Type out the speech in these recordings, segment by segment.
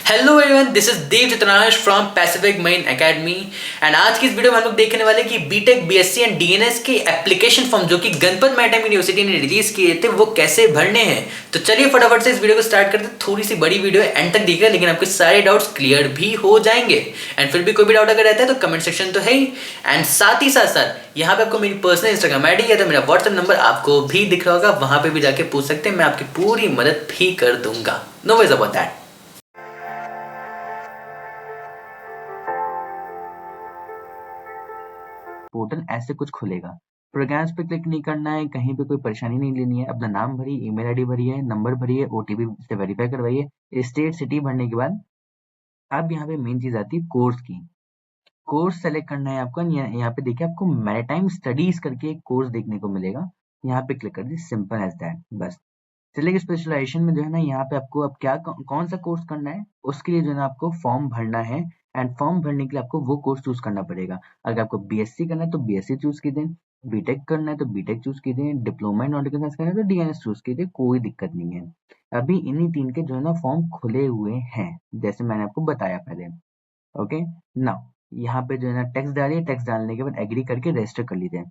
Hello everyone, this is Dev Chitranash from Pacific Mind Academy. And आज की इस वीडियो में हम लोग देखने वाले कि बीटेक बीएससी एंड डीएनएस के एप्लीकेशन फॉर्म जो कि गणपत मैरिटाइम यूनिवर्सिटी ने रिलीज किए थे वो कैसे भरने हैं। तो चलिए फटाफट से इस वीडियो को स्टार्ट करते हैं। थोड़ी सी बड़ी वीडियो है, एंड तक देखिएगा, लेकिन आपके सारे डाउट्स क्लियर भी हो जाएंगे। एंड फिर भी कोई भी डाउट अगर रहता है तो कमेंट सेक्शन तो है ही। एंड साथ ही साथ यहाँ पे आपको मेरी पर्सनल इंस्टाग्राम आईडी या तो मेरा व्हाट्सएप नंबर आपको भी दिख रहा होगा, वहां पे भी जाके पूछ सकते हैं, मैं आपकी पूरी मदद भी कर दूंगा। No worries about that. Portal ऐसे कुछ खुलेगा। प्रोग्राम्स पे क्लिक नहीं करना है, कहीं पे कोई परेशानी नहीं लेनी है। अपना नाम भरिए, ईमेल आईडी भरिए, नंबर भरिए, ओटीपी से वेरीफाई करवाइए, स्टेट सिटी भरने के बाद अब यहाँ पे मेन चीज आती है कोर्स की। कोर्स सेलेक्ट करना है आपको। यहाँ पे देखिए आपको मैरिटाइम स्टडीज करके एक कोर्स देखने को मिलेगा। यहाँ पे क्लिक कर दीजिए, सिंपल एज दैट, बस। सिलेक्ट स्पेशलाइजेशन में जो है ना, यहाँ पे आपको अब क्या कौन सा कोर्स करना है उसके लिए जो है ना आपको फॉर्म भरना है। एंड फॉर्म भरने के लिए आपको वो कोर्स चूज करना पड़ेगा। अगर आपको बीएससी करना है तो बीएससी चूज कीजिए, बीटेक करना है तो बीटेक चूज कीजिए, डिप्लोमा इन नॉटिकल साइंस करना है तो डीएनएस चूज कीजिए, कोई दिक्कत नहीं है। अभी इन्हीं तीन के जो है ना फॉर्म खुले हुए हैं, जैसे मैंने आपको बताया पहले। ओके, नाउ यहाँ पे जो है ना टेक्स्ट डालिए, टेक्स्ट डालने के बाद एग्री करके रजिस्टर कर लीजिए।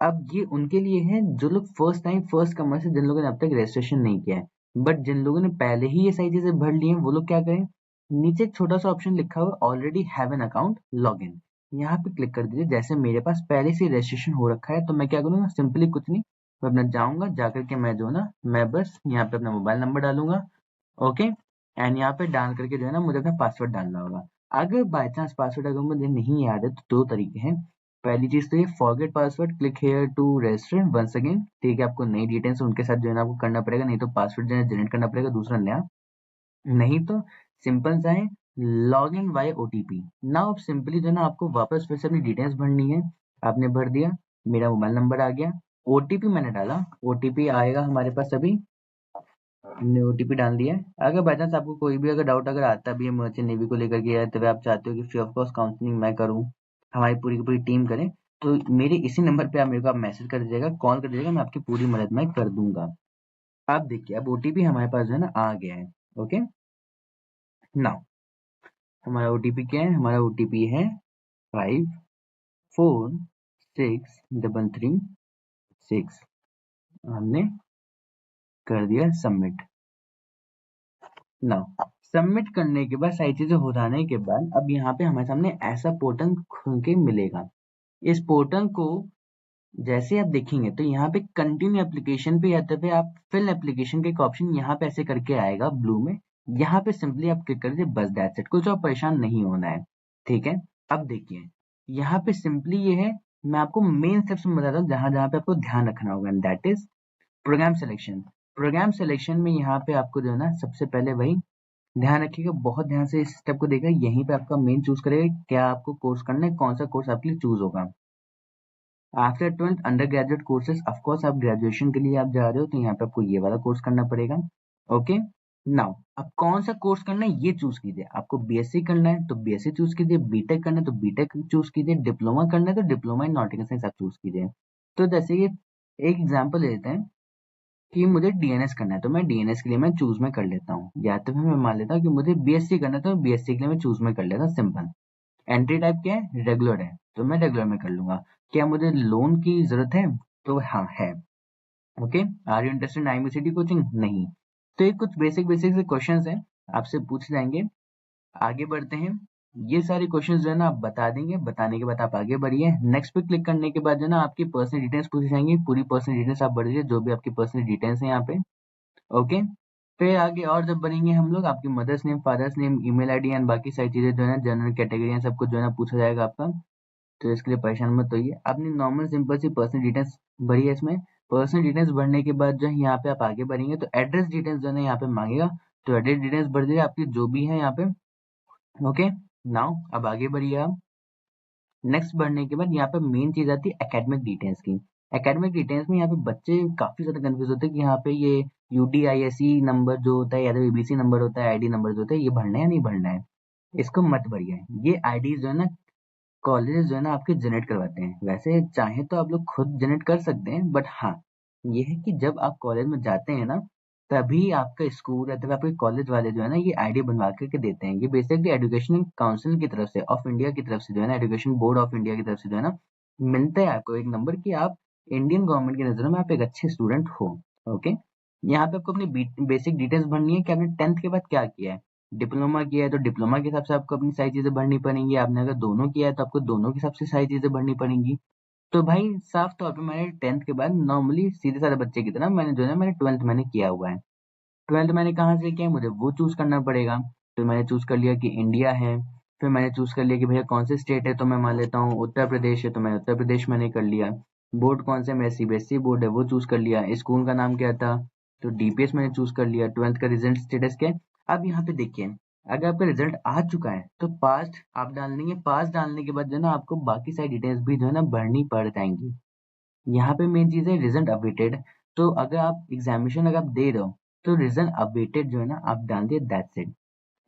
अब ये उनके लिए है जो लोग फर्स्ट टाइम फर्स्ट कमर से, जिन लोगों ने अब तक रजिस्ट्रेशन नहीं किया है। बट जिन लोगों ने पहले ही ये सारी चीजें भर ली हैं, वो लोग क्या करें, नीचे एक छोटा सा ऑप्शन लिखा हुआ already have an account log in, यहाँ पे क्लिक कर दीजिए। जैसे मेरे पास पहले से रजिस्ट्रेशन हो रखा है तो मैं क्या करूंगा, सिंपली कुछ नहीं, मैं अपना जाऊंगा, जाकर के मैं जो है ना, मैं बस यहाँ पे अपना मोबाइल नंबर डालूंगा। ओके, एंड यहाँ पे डाल करके जो है ना मुझे अपना पासवर्ड डालना होगा। अगर बाय चांस पासवर्ड अगर मुझे नहीं याद है तो दो तरीके हैं। पहली चीज तो ये forget password, click here to register once again, ठीक है, आपको नई डिटेल्स उनके साथ जो है ना आपको करना पड़ेगा, नहीं तो पासवर्ड जो है जनरेट करना पड़ेगा दूसरा नया। नहीं तो सिंपल सा है, log in by OTP. Now अब सिंपली जो है ना आपको वापस फिर से अपनी डिटेल्स भरनी है। आपने भर दिया, मेरा मोबाइल नंबर आ गया, ओटीपी मैंने डाला, ओटीपी आएगा हमारे पास अभी, हमने ओटीपी डाल दिया है। अगर बाई चांस आपको कोई भी अगर डाउट अगर आता भी है मर्चेंट नेवी को लेकर के, या तो आप चाहते हो कि फ्री ऑफ कॉस्ट काउंसलिंग मैं करूं, हमारी पूरी की पूरी टीम करे, तो मेरे इसी नंबर पे आप मेरे को आप मैसेज कर दीजिएगा, कॉल कर दीजिएगा, मैं आपकी पूरी मदद मैं कर दूंगा। आप देखिए अब ओटीपी हमारे पास जो है ना आ गया है। ओके, नाउ हमारा ओटीपी क्या है, हमारा ओटीपी है 546336। हमने कर दिया सबमिट। नाउ सबमिट करने के बाद सारी चीजें हो जाने के बाद अब यहाँ पे हमारे सामने ऐसा पोर्टल खुल के मिलेगा। इस पोर्टल को जैसे आप देखेंगे तो यहाँ पे कंटिन्यू एप्लीकेशन पे जाते हुए आप फिल एप्लीकेशन का एक ऑप्शन यहाँ पे ऐसे करके आएगा ब्लू में। यहाँ पे सिंपली आप क्लिक कर दीजिए, बस दैट्स इट, कुछ और परेशान नहीं होना है। ठीक है, अब देखिए यहाँ पे सिंपली ये है, मैं आपको मेन स्टेप्स में बताता हूँ जहां जहां पे आपको ध्यान रखना होगा, that is programme selection. Programme selection में यहाँ पे आपको जो है ना सबसे पहले वही ध्यान रखिएगा, बहुत ध्यान से इस स्टेप को देखिए, यहीं पे आपका मेन चूज करेगा क्या आपको कोर्स करना है, कौन सा कोर्स आपके लिए चूज होगा। After 12th under graduate courses, of course आप ग्रेजुएशन के लिए आप जा रहे हो तो यहाँ पे आपको ये वाला कोर्स करना पड़ेगा। ओके, नाउ अब कौन सा कोर्स करना है ये चूज कीजिए। आपको बीएससी करना है तो बीएससी चूज कीजिए, बीटेक करना है तो बीटेक चूज कीजिए, डिप्लोमा करना है तो डिप्लोमा इन नॉटिकल साइंस आप चूज कीजिए। तो जैसे कि एक एग्जाम्पल ले लेते हैं कि मुझे डीएनएस करना है तो मैं डीएनएस के लिए मैं चूज में कर लेता हूँ, या तो फिर मैं मान लेता हूँ कि मुझे बीएससी करना है तो बीएससी के लिए मैं चूज में कर लेता हूँ, सिंपल। एंट्री टाइप क्या है, रेगुलर है, तो मैं रेगुलर में कर लूंगा। क्या मुझे लोन की जरूरत है, तो हाँ है। Okay, are you interested in IMCT coaching, नहीं। तो ये कुछ बेसिक बेसिक से क्वेश्चंस हैं, आपसे पूछ जाएंगे। आगे बढ़ते हैं, ये सारे क्वेश्चंस जो है ना आप बता देंगे, बताने के बाद आप आगे बढ़िए। नेक्स्ट पे क्लिक करने के बाद जो है ना आपकी पर्सनल डिटेल्स पूछी जाएंगी, पूरी पर्सनल डिटेल्स आप भर दीजिए, जो भी आपकी पर्सनल डिटेल्स हैं यहाँ पे। ओके, फिर आगे और जब बढ़ेंगे हम लोग, आपकी mother's name, father's name, email ID and बाकी सारी चीजें जो है ना, जनरल कैटेगरी सब कुछ जो है ना पूछा जाएगा आपका। तो इसके लिए परेशान मत होइए, आपने नॉर्मल सिंपल सी पर्सनल डिटेल्स भरी है इसमें। पर्सनल डिटेल्स भरने के बाद जो है यहाँ पे आप आगे बढ़ेंगे तो एड्रेस डिटेल्स जो है ना यहाँ पे मांगेगा, तो एड्रेस डिटेल्स भर दीजिए आपकी जो भी है यहाँ पे। ओके, नाउ अब आगे बढ़िए आप। नेक्स्ट बढ़ने के बाद यहाँ पे मेन चीज आती है एकेडमिक डिटेल्स की। एकेडमिक डिटेल्स में यहाँ पे बच्चे काफी ज्यादा कंफ्यूज होते हैं कि यहाँ पे ये यूडीआईएसई नंबर जो होता है या तो एबीसी नंबर होता है, आईडी नंबर जो होता है, ये भरना है या नहीं भरना है। इसको मत भरिए, ये आईडी जो है ना कॉलेज जो है ना आपके जनरेट करवाते हैं। वैसे चाहे तो आप लोग खुद जनरेट कर सकते हैं, बट हाँ ये है कि जब आप कॉलेज में जाते हैं ना तभी आपका स्कूल या तभी आपके कॉलेज वाले जो है ना ये आईडी बनवा करके देते हैं। ये बेसिकली एजुकेशन काउंसिल की तरफ से, ऑफ इंडिया की तरफ से जो है ना, एजुकेशन बोर्ड ऑफ इंडिया की तरफ से जो है ना मिलता है आपको एक नंबर कि आप इंडियन गवर्नमेंट की नज़रों में आप एक अच्छे स्टूडेंट हो। ओके, यहाँ पे आपको अपनी बेसिक डिटेल्स भरनी है कि आपने 10th के बाद क्या किया है। डिप्लोमा किया है तो डिप्लोमा के हिसाब से आपको अपनी सारी चीज़ें भरनी पड़ेंगी। आपने अगर दोनों किया है तो आपको दोनों के हिसाब से सारी चीज़ें भरनी पड़ेंगी। तो भाई साफ तौर पे मैंने 10th के बाद नॉर्मली सीधे साधे बच्चे की तरह मैंने जो है मैंने 12th मैंने किया हुआ है। 12th मैंने कहाँ से किया है, मुझे वो चूज करना पड़ेगा। तो मैंने चूज कर लिया कि इंडिया है। फिर मैंने चूज कर लिया कि भैया कौन से स्टेट है, तो मैं मान लेता हूँ उत्तर प्रदेश है, तो मैंने उत्तर प्रदेश मैंने कर लिया। बोर्ड कौन से, मेरा सीबीएसई बोर्ड है, वो चूज कर लिया। स्कूल का नाम क्या था, तो डीपीएस मैंने चूज कर लिया। 12th का रिजल्ट स्टेटस क्या है। अब यहाँ पे देखिए, अगर आपका रिजल्ट आ चुका है तो पास आप डाल देंगे। पास डालने के बाद जो है ना आपको बाकी सारी डिटेल्स भी जो है ना भरनी पड़ जाएंगी। यहाँ पे मेन चीज़ है रिजल्ट अवेटेड। तो अगर आप एग्जामिनेशन अगर आप दे रहे हो तो रिजल्ट अवेटेड जो है ना आप डाल दिए, दैट्स इट।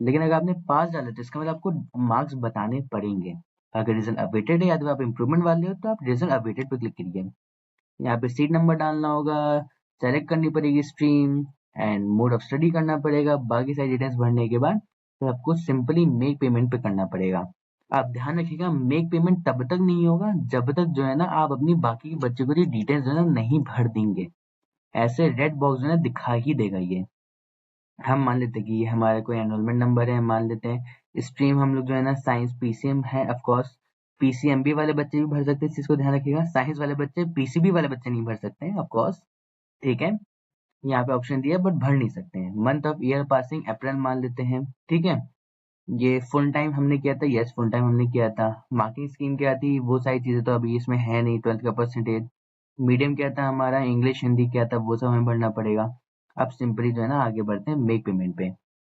लेकिन अगर आपने पास डाला तो इसका मतलब आपको मार्क्स बताने पड़ेंगे। अगर रिजल्ट अवेटेड है या तो आप इम्प्रूवमेंट वाले हो तो आप रिजल्ट अवेटेड पे क्लिक करिए। यहाँ पे सीट नंबर डालना होगा, सेलेक्ट करनी पड़ेगी stream and mode of study करना पड़ेगा। बाकी सारी डिटेल्स भरने के बाद फिर आपको सिंपली मेक पेमेंट पे करना पड़ेगा। आप ध्यान रखिएगा, मेक पेमेंट तब तक नहीं होगा जब तक जो है ना आप अपनी बाकी के बच्चों को डिटेल्स जो है ना नहीं भर देंगे। ऐसे रेड बॉक्स जो है ना दिखा ही देगा ये। हम मान लेते हैं कि ये हमारा कोई एनरोलमेंट नंबर है, मान लेते हैं स्ट्रीम हम लोग जो है ना साइंस पीसीएम है। ऑफ कोर्स पीसीएमबी वाले बच्चे भी भर सकते हैं, इस चीज को ध्यान रखिएगा। साइंस वाले बच्चे, पीसीबी वाले बच्चे नहीं भर सकते हैं ऑफ कोर्स, ठीक है। यहाँ पे ऑप्शन दिया बट भर नहीं सकते हैं। मंथ ऑफ ईयर पासिंग अप्रैल मान लेते हैं, ठीक है। ये फुल टाइम हमने किया था, यस फुल टाइम हमने किया था। मार्किंग स्कीम क्या थी, वो सारी चीजें तो अभी इसमें है नहीं। 12th का परसेंटेज, मीडियम क्या था हमारा, इंग्लिश हिंदी क्या था, वो सब हमें भरना पड़ेगा। अब सिंपली जो है ना आगे बढ़ते हैं मेक पेमेंट पे।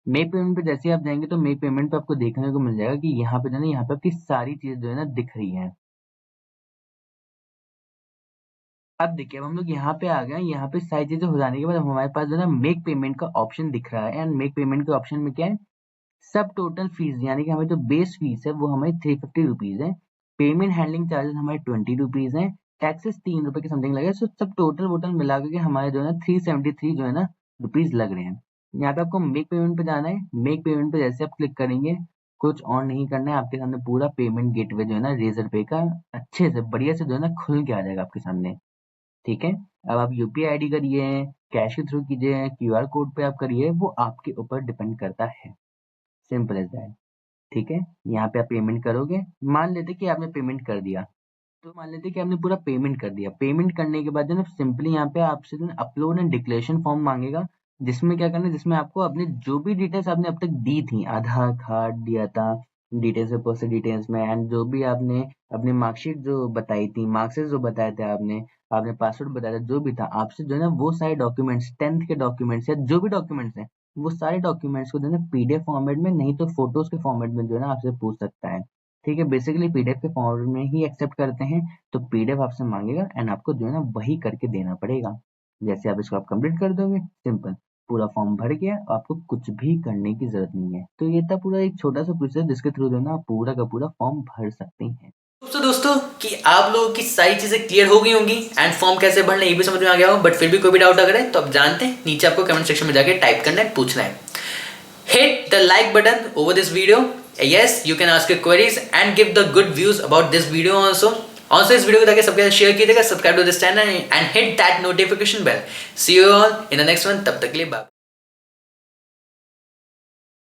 मेक पेमेंट पे जैसे ही आप जाएंगे तो मेक पेमेंट पे आपको देखने को मिल जाएगा कि यहाँ पे जो है ना यहाँ पे आपकी सारी चीजें जो है ना दिख रही है। अब देखिए, अब हम लोग यहाँ पे आ गए हैं। यहाँ पे सारी चीजें हो जाने के बाद अब हमारे पास जो है ना मेक पेमेंट का ऑप्शन दिख रहा है। एंड मेक पेमेंट के ऑप्शन में क्या है, सब टोटल फीस, यानी कि हमें जो बेस फीस है वो हमें 350 रुपीज है। पेमेंट हैंडलिंग चार्जेस हमारे 20 रुपीज है। टैक्सेस 3 रुपए के समथिंग लगे। सो सब टोटल वोटल मिला के हमारे जो है ना 373 जो है ना रुपीज लग रहे हैं। यहाँ पे आपको मेक पेमेंट पे जाना है। मेक पेमेंट पे जैसे आप क्लिक करेंगे, कुछ और नहीं करना है, आपके सामने पूरा पेमेंट गेटवे जो है ना रेजर पे का अच्छे से बढ़िया से जो है ना खुल के आ जाएगा आपके सामने, ठीक है। अब आप यूपीआई आईडी करिए, कैश के थ्रू कीजिए, क्यूआर कोड पे आप करिए, वो आपके ऊपर डिपेंड करता है। सिंपल एज दैट, ठीक है। यहाँ पे आप पेमेंट करोगे। मान लेते कि आपने पेमेंट कर दिया, तो मान लेते कि आपने पूरा पेमेंट कर दिया। पेमेंट करने के बाद जो है ना सिंपली यहाँ पे आपसे जो है अपलोड एंड डिक्लेरेशन फॉर्म मांगेगा, जिसमें क्या करना है, जिसमें आपको अपने जो भी डिटेल्स आपने अब तक दी थी, आधार कार्ड दिया था डिटेल्स में, पर्सनल डिटेल्स में, एंड जो भी आपने अपनी मार्कशीट जो बताई थी, मार्क्सिट जो बताए थे आपने, आपने पासवर्ड बताया था, जो भी था आपसे जो है ना वो सारे डॉक्यूमेंट्स, 10th के डॉक्यूमेंट्स या जो भी डॉक्यूमेंट्स हैं, वो सारे डॉक्यूमेंट्स को जो है ना पीडीएफ फॉर्मेट में, नहीं तो फोटोज के फॉर्मेट में जो है ना आपसे पूछ सकता है, ठीक है। बेसिकली पीडीएफ के फॉर्मेट में ही एक्सेप्ट करते हैं। तो पीडीएफ आपसे मांगेगा एंड आपको जो है ना वही करके देना पड़ेगा। जैसे आप इसको आप कंप्लीट कर दोगे, सिंपल पूरा फॉर्म भर गया, आपको कुछ भी करने की जरूरत नहीं है। तो ये था पूरा एक छोटा सा प्रोसेस जिसके थ्रू जो है ना आप पूरा का पूरा फॉर्म भर सकते हैं। दोस्तों कि आप लोगों की सारी चीजें क्लियर हो गई होंगी एंड फॉर्म कैसे भरना ये भी समझ में आ गया हो। बट फिर भी कोई भी डाउट अगर है तो आप जानते हैं, नीचे आपको कमेंट सेक्शन में जाके टाइप करना है, पूछना है। Hit the like button over this video. Yes, you can ask your queries and give the good views about this video also. Also इस वीडियो को ताकि सबके साथ शेयर कीजिएगा, subscribe to this channel and hit that notification bell. See you all in the next one. तब तक के लिए बाय।